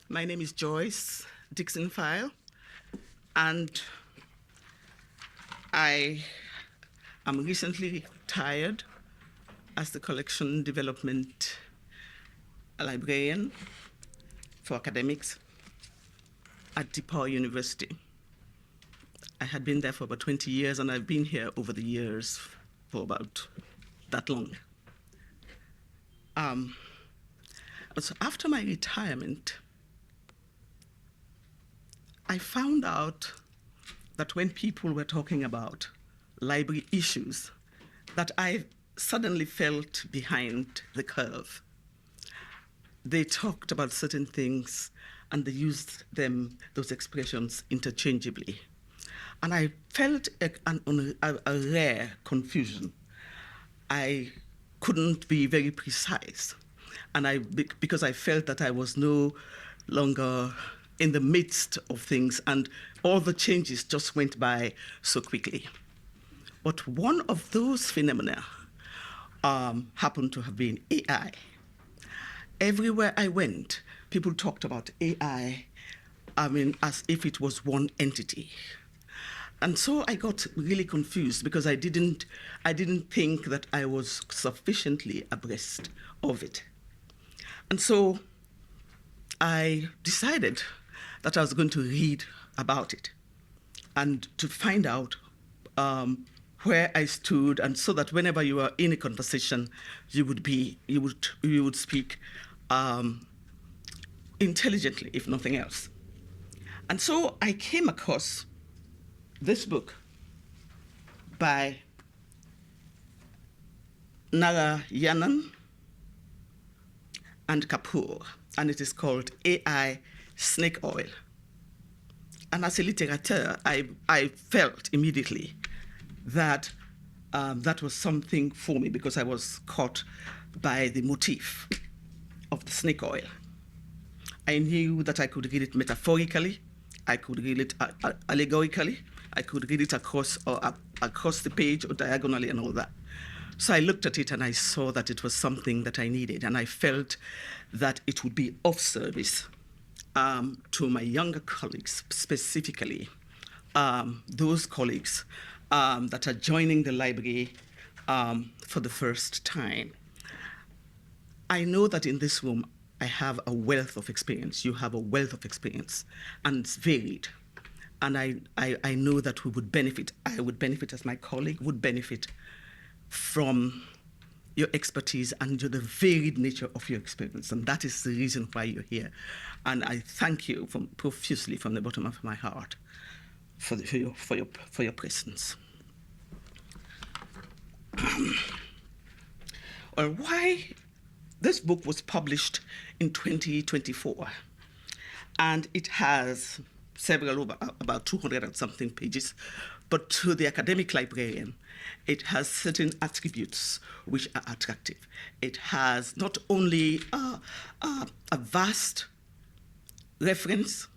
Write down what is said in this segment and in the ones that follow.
My name is Joyce Dixon File, and I am recently retired as the collection development librarian for academics at DePaul University. I had been there for about 20 years, and I've been here over the years for about that long. So after my retirement, I found out that when people were talking about library issues, that I suddenly felt behind the curve. They talked about certain things and they used those expressions interchangeably. And I felt a rare confusion. I couldn't be very precise. And because I felt that I was no longer in the midst of things, and all the changes just went by so quickly. But one of those phenomena happened to have been AI. Everywhere I went, people talked about AI, as if it was one entity. And so I got really confused because I didn't think that I was sufficiently abreast of it. And so I decided that I was going to read about it and to find out where I stood, and so that whenever you are in a conversation, you would speak intelligently, if nothing else. And so I came across this book by Narayan and Kapoor, and it is called AI Snake Oil. And as a literateur, I felt immediately that that was something for me, because I was caught by the motif of the snake oil. I knew that I could read it metaphorically, I could read it allegorically, I could read it across the page or diagonally and all that. So I looked at it and I saw that it was something that I needed, and I felt that it would be of service to my younger colleagues, specifically those colleagues that are joining the library for the first time. I know that in this room, I have a wealth of experience. You have a wealth of experience, and it's varied. And I know that we would benefit. I would benefit, as my colleague would benefit, from your expertise and the varied nature of your experience. And that is the reason why you're here. And I thank you profusely from the bottom of my heart for your presence. Well, why this book was published in 2024, and it has about 200 and something pages, but to the academic librarian, it has certain attributes which are attractive. It has not only a vast reference,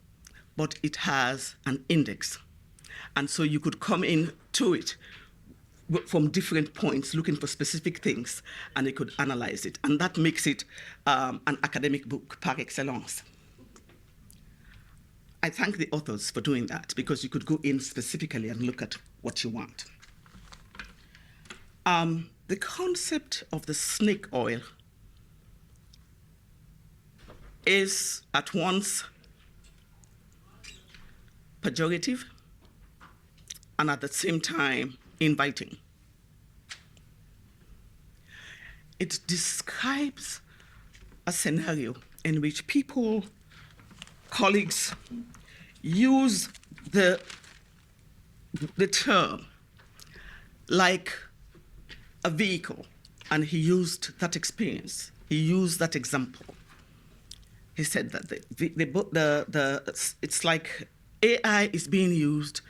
but it has an index. And so you could come in to it from different points, looking for specific things, and it could analyze it. And that makes it an academic book par excellence. I thank the authors for doing that, because you could go in specifically and look at what you want. The concept of the snake oil is at once pejorative and at the same time inviting. It describes a scenario in which colleagues use the term like a vehicle, and he used that experience. He used that example. He said that it's like AI is being used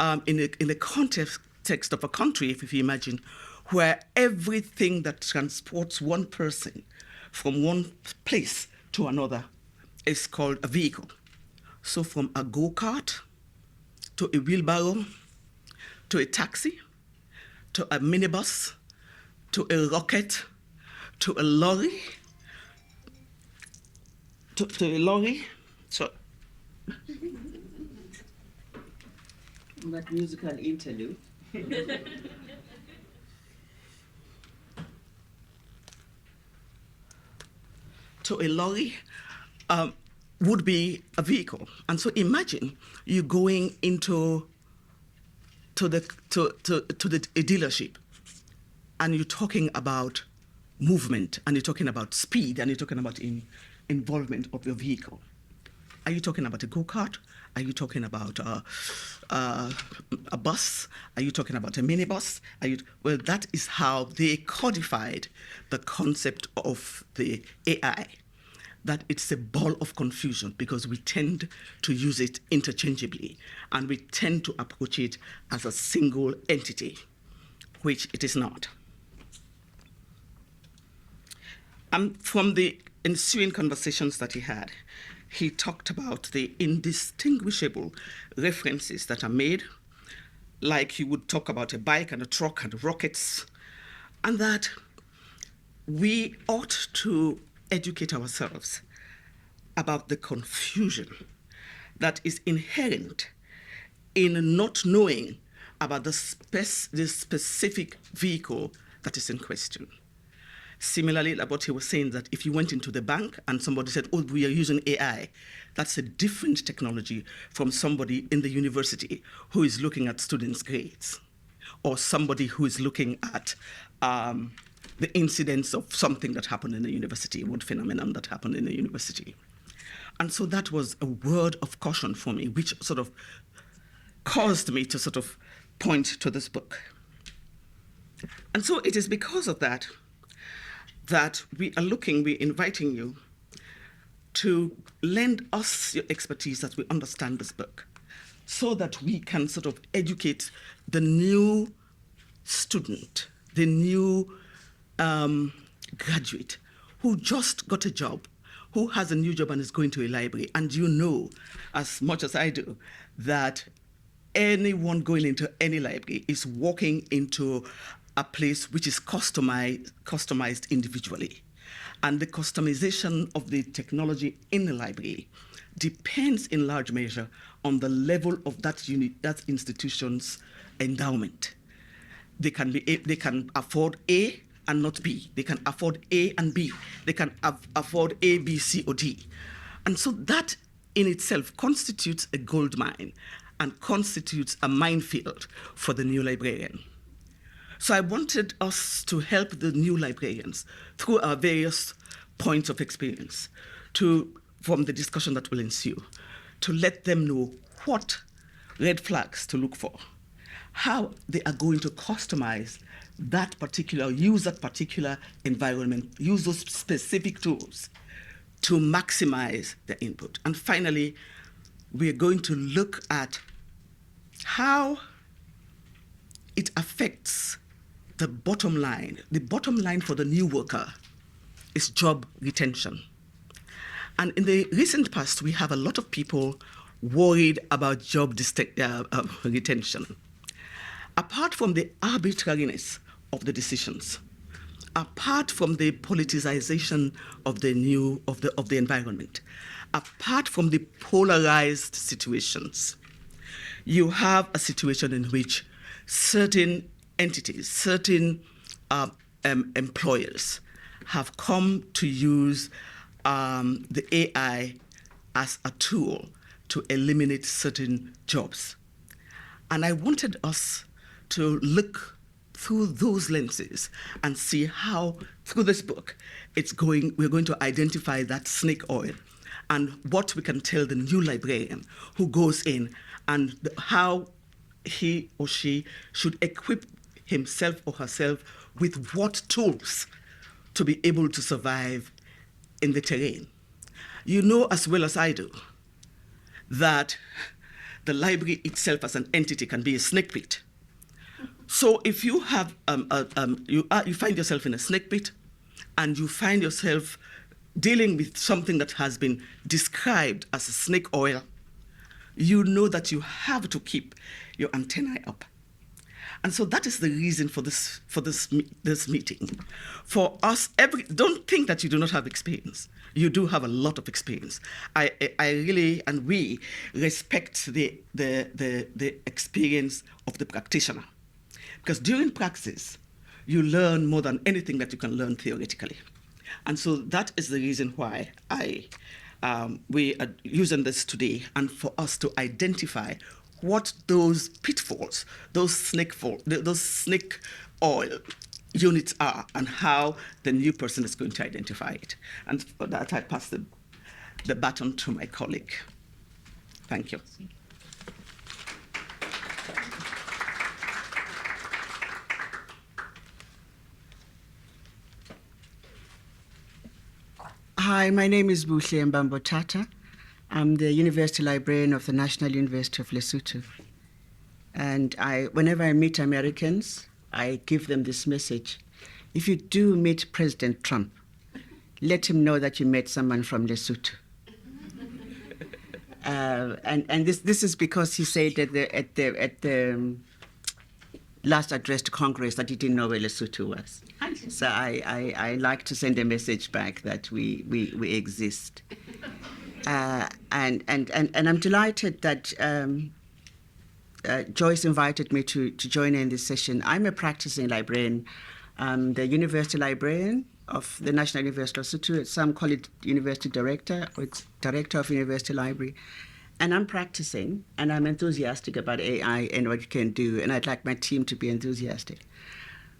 in the context of a country, if you imagine, where everything that transports one person from one place to another is called a vehicle. So from a go-kart to a wheelbarrow to a taxi to a minibus to a rocket to a lorry to a lorry So, That musical interlude. so a lorry would be a vehicle. And so imagine you going into a dealership, and you're talking about movement, and you're talking about speed, and you're talking about involvement of your vehicle. Are you talking about a go-kart? Are you talking about a bus? Are you talking about a minibus? Well, that is how they codified the concept of the AI, that it's a ball of confusion because we tend to use it interchangeably and we tend to approach it as a single entity, which it is not. From the ensuing conversations that he had, he talked about the indistinguishable references that are made, like he would talk about a bike and a truck and rockets, and that we ought to educate ourselves about the confusion that is inherent in not knowing about the specific vehicle that is in question. Similarly, like what he was saying, that if you went into the bank and somebody said, oh, we are using AI, that's a different technology from somebody in the university who is looking at students' grades, or somebody who is looking at the incidence of something that happened in the university, one phenomenon that happened in the university. And so that was a word of caution for me, which sort of caused me to sort of point to this book. And so it is because of that we're inviting you to lend us your expertise that we understand this book, so that we can sort of educate the new student, the new graduate who just got a job, who has a new job and is going to a library. And you know, as much as I do, that anyone going into any library is walking into a place which is customized individually. And the customization of the technology in the library depends in large measure on the level of that institution's endowment. They can afford A and not B. They can afford A and B. They can afford A, B, C, or D. And so that in itself constitutes a gold mine and constitutes a minefield for the new librarian. So I wanted us to help the new librarians through our various points of experience, from the discussion that will ensue, to let them know what red flags to look for, how they are going to customize use that particular environment, use those specific tools to maximize their input. And finally, we're going to look at how it affects the bottom line. The bottom line for the new worker is job retention. And in the recent past, we have a lot of people worried about job retention. Apart from the arbitrariness of the decisions, apart from the politicization of the environment, apart from the polarized situations, you have a situation in which certain entities, certain employers have come to use the AI as a tool to eliminate certain jobs. And I wanted us to look through those lenses and see how, through this book, we're going to identify that snake oil and what we can tell the new librarian who goes in and how he or she should equip himself or herself with what tools to be able to survive in the terrain. You know as well as I do that the library itself as an entity can be a snake pit. So if you have you find yourself in a snake pit, and you find yourself dealing with something that has been described as a snake oil, you know that you have to keep your antennae up. And so that is the reason for this meeting. For us, don't think that you do not have experience. You do have a lot of experience. I really, and we respect the experience of the practitioner, because during practice, you learn more than anything that you can learn theoretically. And so that is the reason why we are using this today, and for us to identify what those pitfalls, those snake oil units are, and how the new person is going to identify it. And for that, I pass the baton to my colleague. Thank you. Hi, my name is Buhle Mbambotata. I'm the University Librarian of the National University of Lesotho. And whenever I meet Americans, I give them this message. If you do meet President Trump, let him know that you met someone from Lesotho. And this is because he said at the last address to Congress that he didn't know where Lesotho was. So I like to send a message back that we exist. And I'm delighted that Joyce invited me to join in this session. I'm a practicing librarian. I'm the University Librarian of the National University of Lesotho. Some call it University Director, or it's Director of University Library. And I'm practicing, and I'm enthusiastic about AI and what it can do, and I'd like my team to be enthusiastic.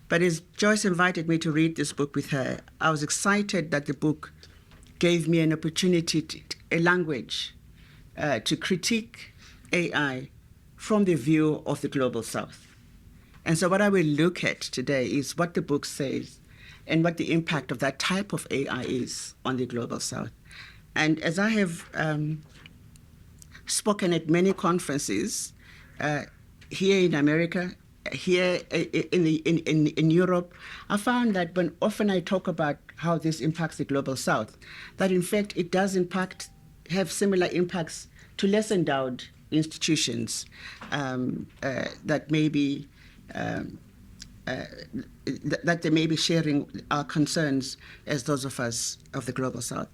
But as Joyce invited me to read this book with her, I was excited that the book gave me an opportunity, a language, to critique AI from the view of the Global South. And so what I will look at today is what the book says and what the impact of that type of AI is on the Global South. And as I have spoken at many conferences here in America, here in Europe, I found that when often I talk about how this impacts the Global South, that in fact it does have similar impacts to less endowed institutions that may be that they may be sharing our concerns as those of us of the Global South.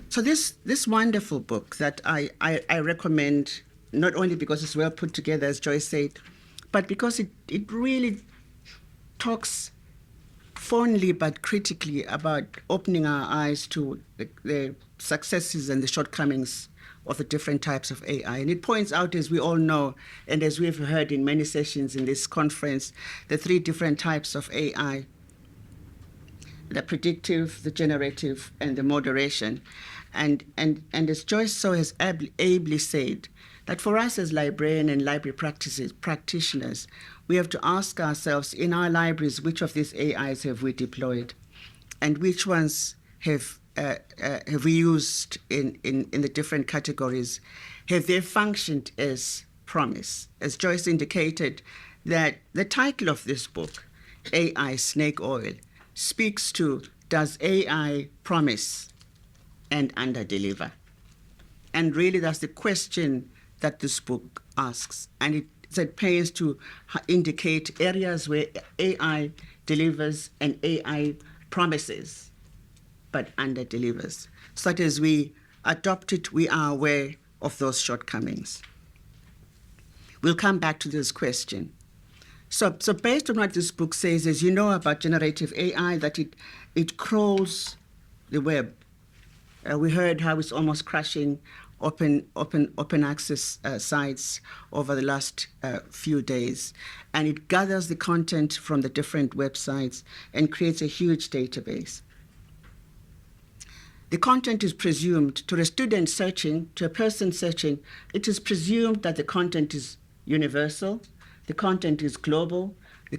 So this wonderful book that I recommend, not only because it's well put together, as Joyce said, but because it really talks fondly but critically about opening our eyes to the successes and the shortcomings of the different types of AI. And it points out, as we all know, and as we've heard in many sessions in this conference, the three different types of AI: the predictive, the generative, and the moderation. And as Joyce so has ably said, that for us as librarian and library practitioners, we have to ask ourselves in our libraries, which of these AIs have we deployed, and which ones have we used in the different categories? Have they functioned as promise? As Joyce indicated, that the title of this book, AI Snake Oil, speaks to, does AI promise and underdeliver? And really that's the question that this book asks. And it pains to indicate areas where AI delivers and AI promises, but underdelivers. So that as we adopt it, we are aware of those shortcomings. We'll come back to this question. So based on what this book says, as you know about generative AI, that it crawls the web. We heard how it's almost crashing open access sites over the last few days. And it gathers the content from the different websites and creates a huge database. The content is presumed, to a student searching, to a person searching, it is presumed that the content is universal, the content is global, the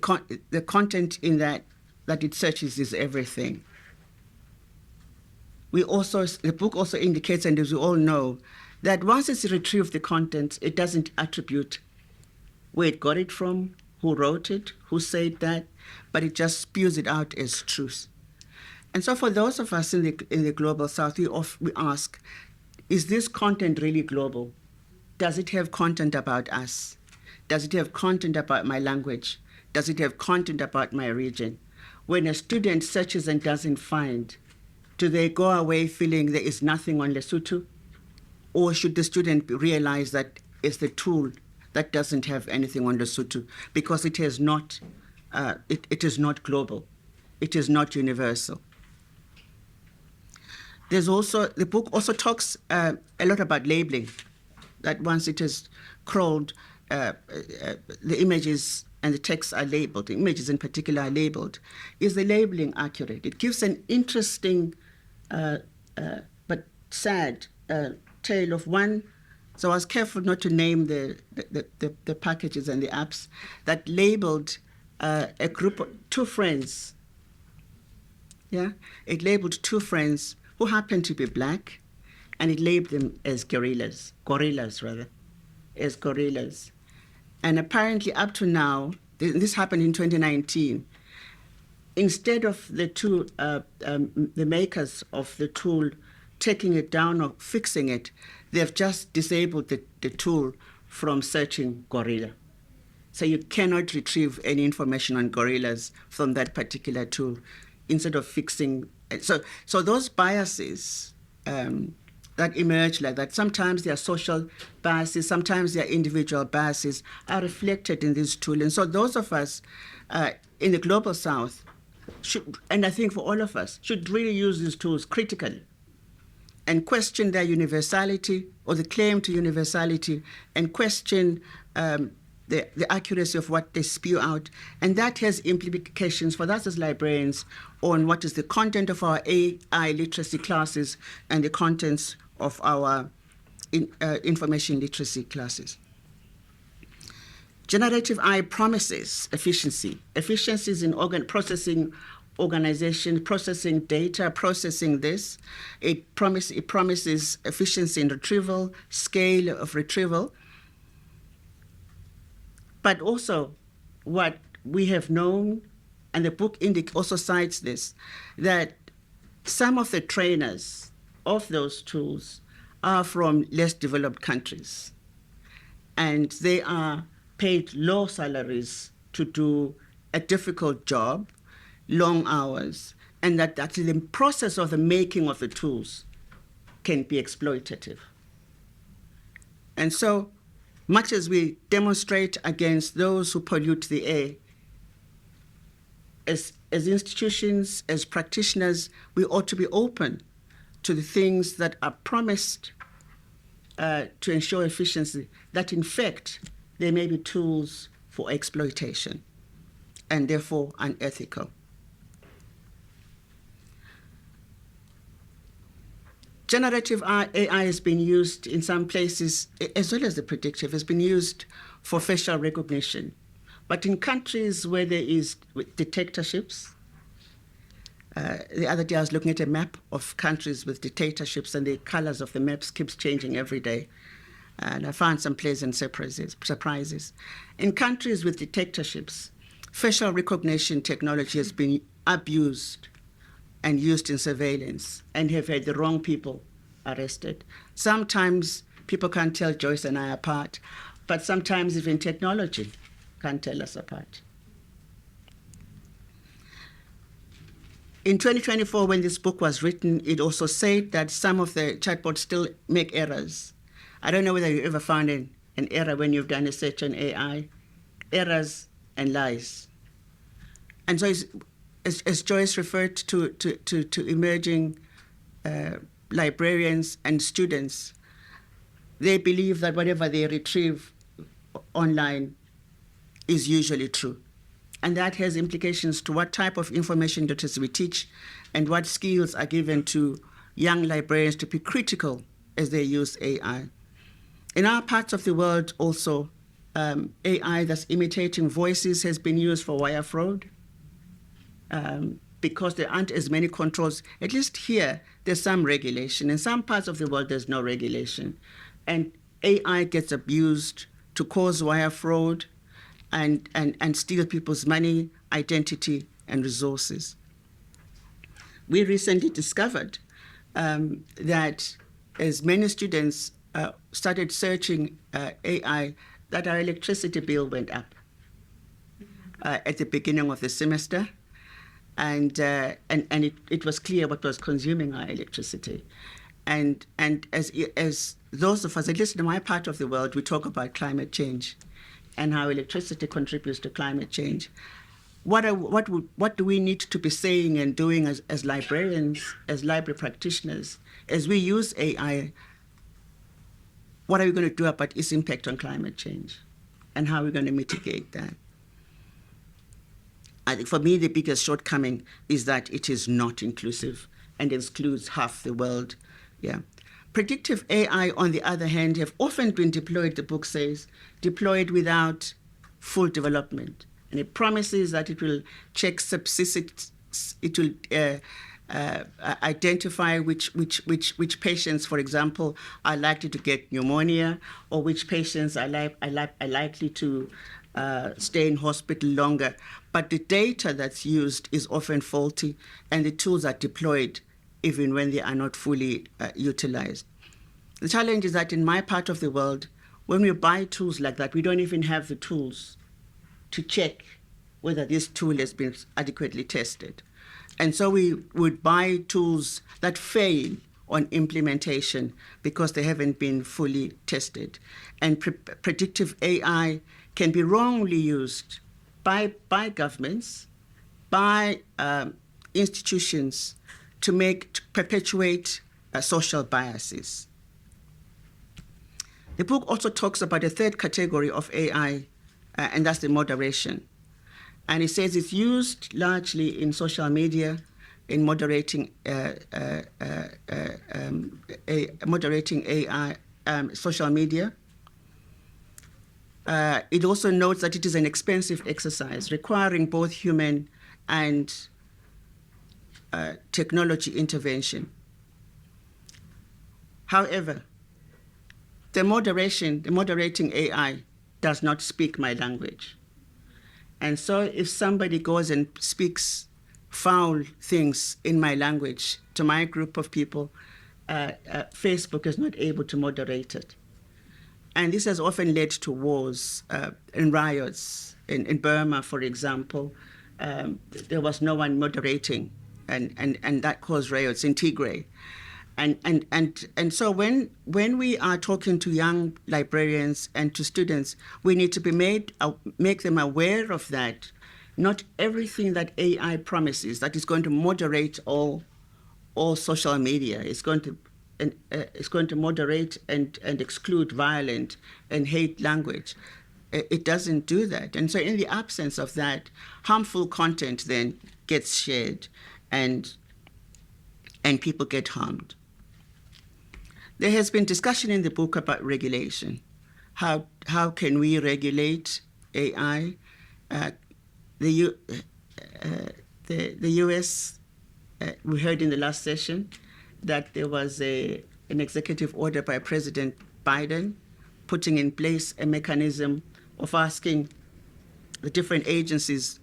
content in that it searches is everything. The book also indicates, and as we all know, that once it's retrieved the content, it doesn't attribute where it got it from, who wrote it, who said that, but it just spews it out as truth. And so for those of us in the Global South, we ask, is this content really global? Does it have content about us? Does it have content about my language? Does it have content about my region? When a student searches and doesn't find, do they go away feeling there is nothing on Lesotho? Or should the student realize that it's the tool that doesn't have anything on Lesotho because it is not global, it is not universal. The book also talks a lot about labeling, that once it is crawled, the images and the texts are labeled, the images in particular are labeled. Is the labeling accurate? It gives an interesting but sad tale of one. So I was careful not to name the packages and the apps that labeled a group of two friends. Yeah, it labeled two friends who happened to be black, and it labeled them as gorillas, as gorillas. And apparently up to now, this happened in 2019, instead of the makers of the tool taking it down or fixing it, they've just disabled the tool from searching gorilla. So you cannot retrieve any information on gorillas from that particular tool instead of fixing. So those biases that emerge like that, sometimes they are social biases, sometimes they are individual biases, are reflected in this tool. And so those of us in the Global South should, and I think for all of us, should really use these tools critically and question their universality or the claim to universality, and question the accuracy of what they spew out. And that has implications for us as librarians on what is the content of our AI literacy classes and the contents of our information literacy classes. Generative AI promises efficiency. Efficiencies in processing organization, processing data, processing this. It promises efficiency in retrieval, scale of retrieval. But also what we have known, and the book also cites this, that some of the trainers of those tools are from less developed countries. And they are paid low salaries to do a difficult job, long hours, and that actually the process of the making of the tools can be exploitative. And so, much as we demonstrate against those who pollute the air, as institutions, as practitioners, we ought to be open to the things that are promised to ensure efficiency, that in fact, they may be tools for exploitation and therefore unethical. Generative AI has been used in some places, as well as the predictive, has been used for facial recognition. But in countries where there is dictatorships, the other day I was looking at a map of countries with dictatorships, and the colors of the maps keeps changing every day. And I found some pleasant surprises. In countries with dictatorships, facial recognition technology has been abused and used in surveillance, and have had the wrong people arrested. Sometimes people can't tell Joyce and I apart, but sometimes even technology can't tell us apart. In 2024, when this book was written, it also said that some of the chatbots still make errors. I don't know whether you ever found an error when you've done a search on AI, errors and lies. And so as Joyce referred to emerging librarians and students, they believe that whatever they retrieve online is usually true. And that has implications to what type of information literacy we teach and what skills are given to young librarians to be critical as they use AI. In our parts of the world also, AI that's imitating voices has been used for wire fraud. Because there aren't as many controls. At least here, there's some regulation. In some parts of the world, there's no regulation. And AI gets abused to cause wire fraud and steal people's money, identity, and resources. We recently discovered that as many students started searching AI, that our electricity bill went up. at the beginning of the semester, and it was clear what was consuming our electricity. And as those of us, at least in my part of the world, we talk about climate change and how electricity contributes to climate change. What do we need to be saying and doing as librarians, as library practitioners, as we use AI? What are we going to do about its impact on climate change, and how are we going to mitigate that? I think for me, the biggest shortcoming is that it is not inclusive and excludes half the world. Yeah. Predictive AI, on the other hand, have often been deployed, the book says, deployed without full development. And it promises that it will check subsistence, it will identify which patients, for example, are likely to get pneumonia, or which patients are likely to stay in hospital longer. But the data that's used is often faulty, and the tools are deployed even when they are not fully utilized. The challenge is that in my part of the world, when we buy tools like that, we don't even have the tools to check whether this tool has been adequately tested. And so we would buy tools that fail on implementation because they haven't been fully tested. And predictive AI can be wrongly used by governments, by institutions, to perpetuate social biases. The book also talks about a third category of AI, and that's the moderation. And it says it's used largely in social media, in moderating AI, social media. It also notes that it is an expensive exercise, requiring both human and technology intervention. However, the moderating AI does not speak my language. And so if somebody goes and speaks foul things in my language to my group of people, Facebook is not able to moderate it. And this has often led to wars and riots. In Burma, for example, there was no one moderating, and that caused riots in Tigray. And so when we are talking to young librarians and to students, we need to make them aware of that. Not everything that AI promises that is going to moderate all social media is going to moderate and exclude violent and hate language. It doesn't do that. And so in the absence of that, harmful content then gets shared, and people get harmed. There has been discussion in the book about regulation. How can we regulate AI? The US, we heard in the last session that there was an executive order by President Biden putting in place a mechanism of asking the different agencies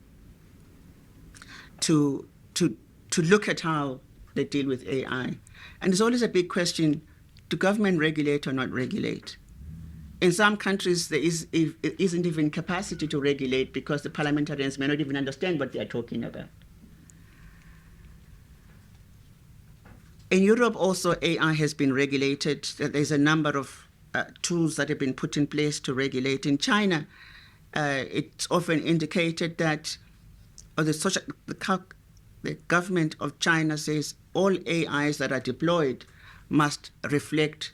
to look at how they deal with AI. And there's always a big question: do government regulate or not regulate? In some countries, there isn't even capacity to regulate because the parliamentarians may not even understand what they're talking about. In Europe, also, AI has been regulated. There's a number of tools that have been put in place to regulate. In China, it's often indicated that the government of China says all AIs that are deployed must reflect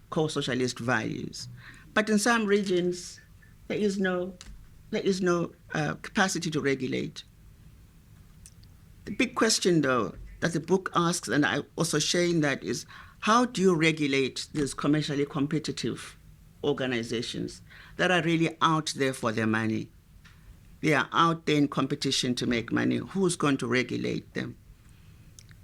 co-socialist values. But in some regions, there is no capacity to regulate. The big question, though, that the book asks, and I also share in that, is how do you regulate these commercially competitive organizations that are really out there for their money? They are out there in competition to make money. Who's going to regulate them?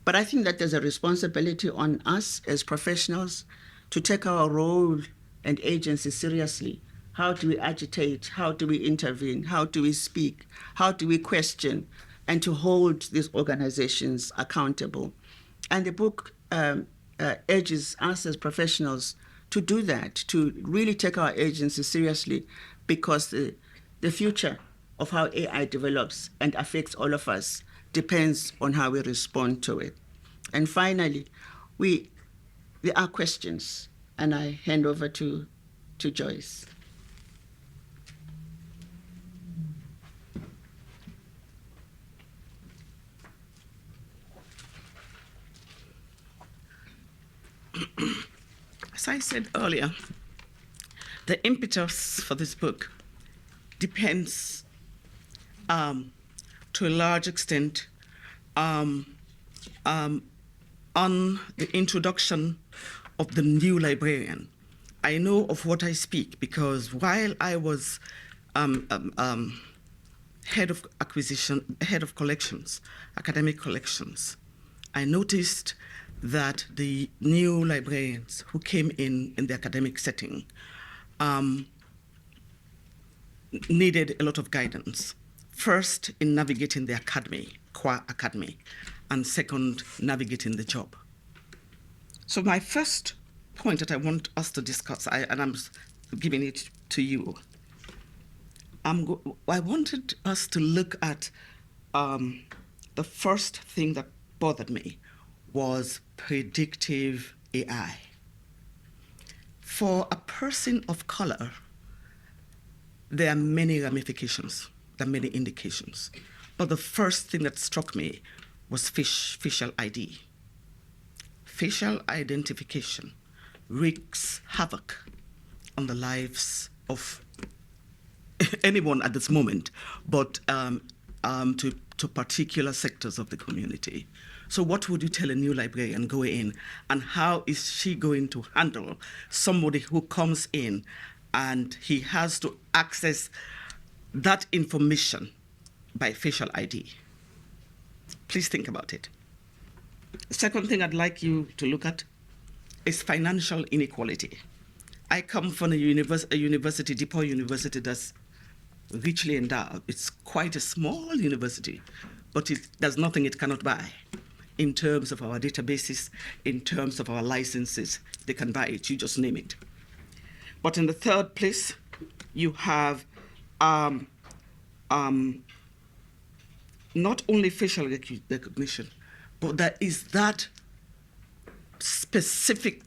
But I think that there's a responsibility on us as professionals to take our role and agency seriously. How do we agitate? How do we intervene? How do we speak? How do we question? And to hold these organizations accountable. And the book urges us as professionals to do that, to really take our agency seriously, because the future of how AI develops and affects all of us depends on how we respond to it. And finally, there are questions, and I hand over to Joyce. As I said earlier, the impetus for this book depends to a large extent on the introduction of the new librarian. I know of what I speak because while I was head of collections, academic collections, I noticed that the new librarians who came in the academic setting needed a lot of guidance. First, in navigating the academy, core academy, and second, navigating the job. So my first point that I want us to discuss, and I'm giving it to you, I wanted us to look at the first thing that bothered me was predictive AI. For a person of color, there are many ramifications, there are many indications. But the first thing that struck me was facial ID. Facial identification wreaks havoc on the lives of anyone at this moment, but to particular sectors of the community. So what would you tell a new librarian going in, and how is she going to handle somebody who comes in and he has to access that information by facial ID? Please think about it. The second thing I'd like you to look at is financial inequality. I come from a university, DePaul University, that's richly endowed. It's quite a small university, but there's nothing it cannot buy. In terms of our databases, in terms of our licenses, they can buy it, you just name it. But in the third place, you have not only facial recognition, but there is that specific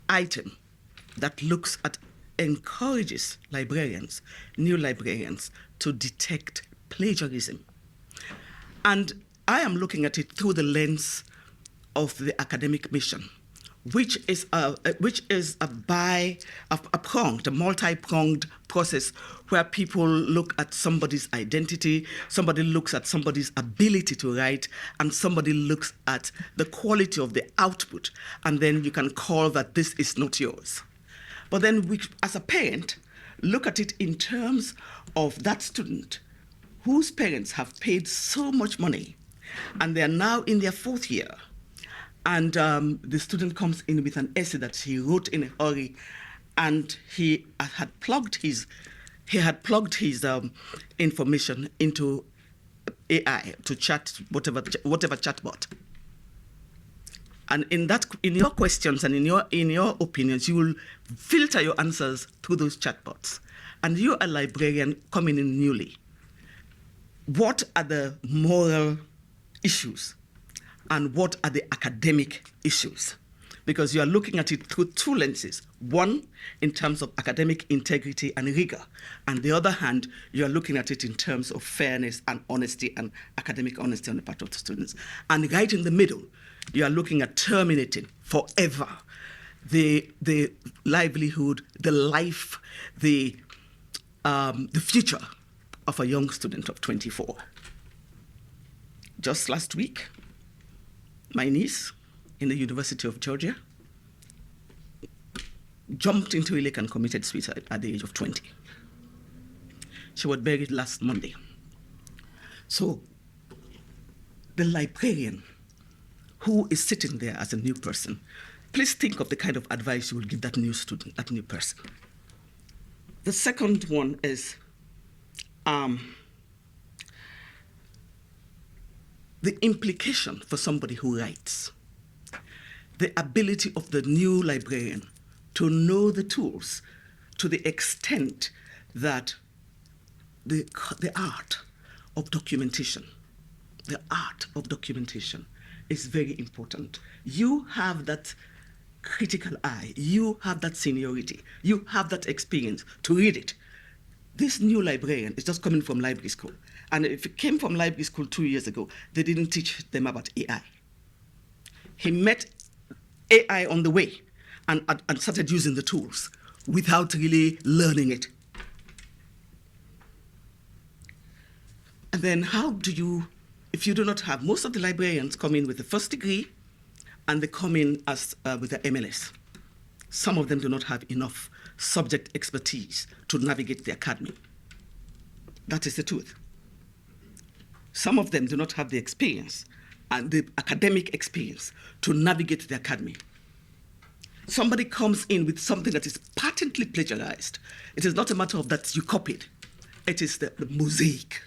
item that encourages librarians, new librarians, to detect plagiarism. And I am looking at it through the lens of the academic mission, which is a multi-pronged process where people look at somebody's identity, somebody looks at somebody's ability to write, and somebody looks at the quality of the output, and then you can call that this is not yours. But then we, as a parent, look at it in terms of that student whose parents have paid so much money, and they're now in their fourth year, and the student comes in with an essay that he wrote in a hurry, and he had plugged his information into AI to chat whatever chatbot. And in your questions and in your opinions, you will filter your answers through those chatbots. And you're a librarian coming in newly. What are the moral issues and what are the academic issues? Because you are looking at it through two lenses. One, in terms of academic integrity and rigor. And the other hand, you are looking at it in terms of fairness and honesty and academic honesty on the part of the students. And right in the middle, you are looking at terminating forever the livelihood, the life, the future of a young student of 24. Just last week, my niece in the University of Georgia jumped into a lake and committed suicide at the age of 20. She was buried last Monday. So the librarian who is sitting there as a new person, please think of the kind of advice you will give that new student, that new person. The second one is the implication for somebody who writes. The ability of the new librarian to know the tools to the extent that the art of documentation. The art of documentation is very important. You have that critical eye, you have that seniority, you have that experience to read it. This new librarian is just coming from library school. And if it came from library school 2 years ago, they didn't teach them about AI. He met AI on the way and started using the tools without really learning it. And then how do you, if you do not have, most of the librarians come in with the first degree and they come in as with the MLS. Some of them do not have enough subject expertise to navigate the academy. That is the truth. Some of them do not have the experience and the academic experience to navigate the academy. Somebody comes in with something that is patently plagiarized. It is not a matter of that you copied. It is the mosaic.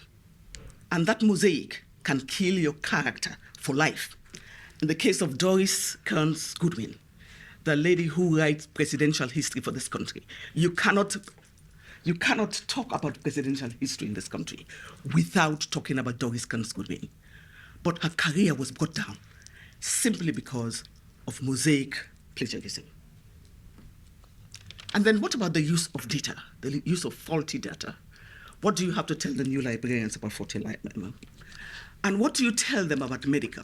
And that mosaic can kill your character for life. In the case of Doris Kearns Goodwin, the lady who writes presidential history for this country, you cannot talk about presidential history in this country without talking about Doris Kearns Goodwin. But her career was brought down simply because of mosaic plagiarism. And then what about the use of data, the use of faulty data? What do you have to tell the new librarians about faulty data? And what do you tell them about the medical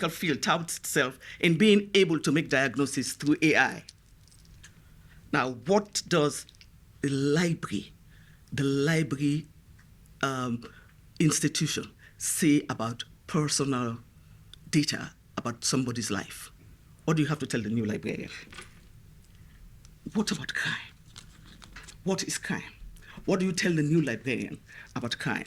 field touts itself in being able to make diagnosis through AI. Now, what does the library institution say about personal data about somebody's life? What do you have to tell the new librarian? What about crime? What is crime? What do you tell the new librarian about crime?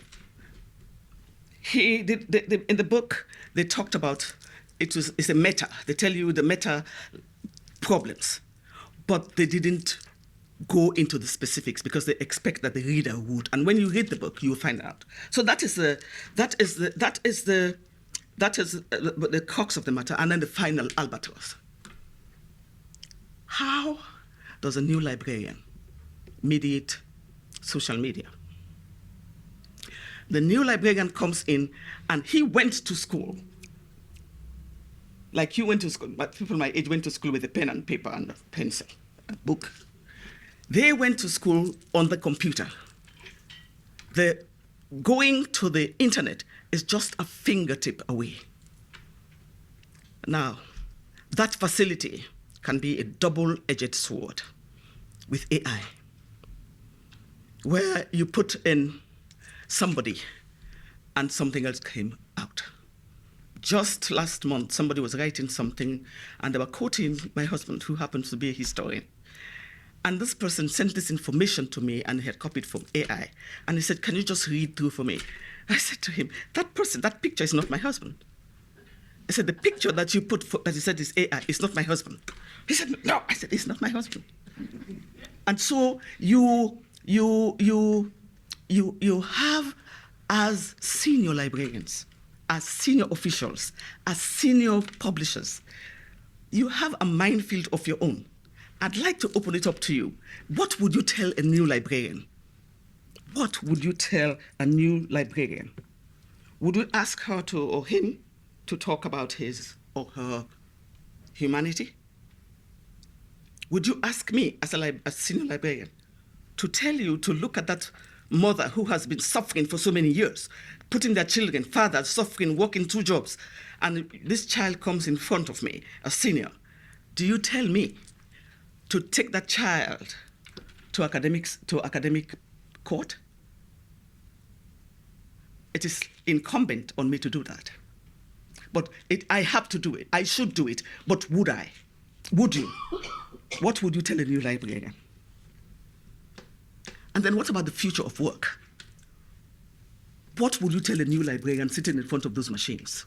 In the book, they talked about, it's a meta. They tell you the meta problems, but they didn't go into the specifics because they expect that the reader would. And when you read the book, you will find out. So that is the crux of the matter. And then the final albatross. How does a new librarian mediate social media? The new librarian comes in and he went to school. Like you went to school, but people my age went to school with a pen and paper and a pencil, a book. They went to school on the computer. Going to the internet is just a fingertip away. Now, that facility can be a double-edged sword with AI, where you put in somebody and something else came out. Just last month, somebody was writing something and they were quoting my husband, who happens to be a historian. And this person sent this information to me and he had copied from AI. And he said, "Can you just read through for me?" I said to him, that picture is not my husband. I said, "The picture that you put, that you said is AI, is not my husband." He said, "No." I said, "It's not my husband." And so you have, as senior librarians, as senior officials, as senior publishers, you have a minefield of your own. I'd like to open it up to you. What would you tell a new librarian? What would you tell a new librarian? Would you ask her or him to talk about his or her humanity? Would you ask me as a senior librarian to tell you to look at that mother who has been suffering for so many years, putting their children, father suffering, working 2 jobs, and this child comes in front of me, a senior? Do you tell me to take that child to academic court? It is incumbent on me to do that. But I have to do it. I should do it. But would I? Would you? What would you tell a new librarian? And then what about the future of work? What would you tell a new librarian sitting in front of those machines?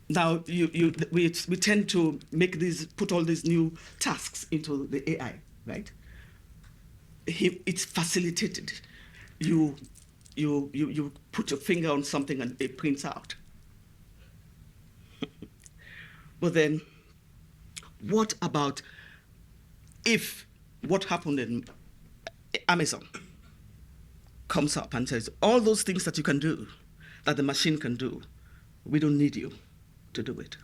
Now, we tend to put all these new tasks into the AI, right? It's facilitated. You put your finger on something and it prints out. But then, what about if what happened in Amazon comes up and says, all those things that you can do, that the machine can do, we don't need you to do it.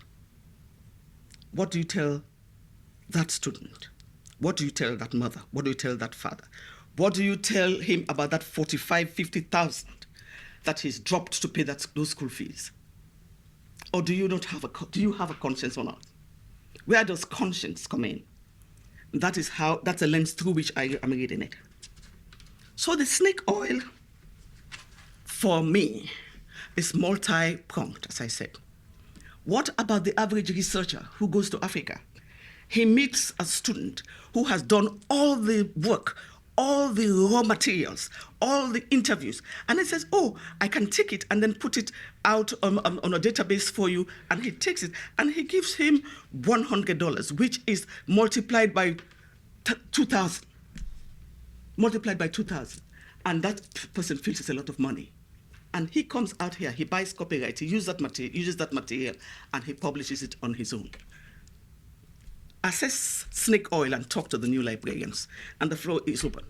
What do you tell that student? What do you tell that mother? What do you tell that father? What do you tell him about that 45, 50,000 that he's dropped to pay those school fees? Or do you not have do you have a conscience or not? Where does conscience come in? That's the lens through which I am reading it. So the snake oil, for me, is multi-pronged, as I said. What about the average researcher who goes to Africa? He meets a student who has done all the work, all the raw materials, all the interviews, and he says, oh, I can take it and then put it out on a database for you, and he takes it, and he gives him $100, which is multiplied by 2,000. Multiplied by 2,000. And that person feels it's a lot of money. And he comes out here, he buys copyright, he uses that material, and he publishes it on his own. Assess snake oil and talk to the new librarians, and the floor is open.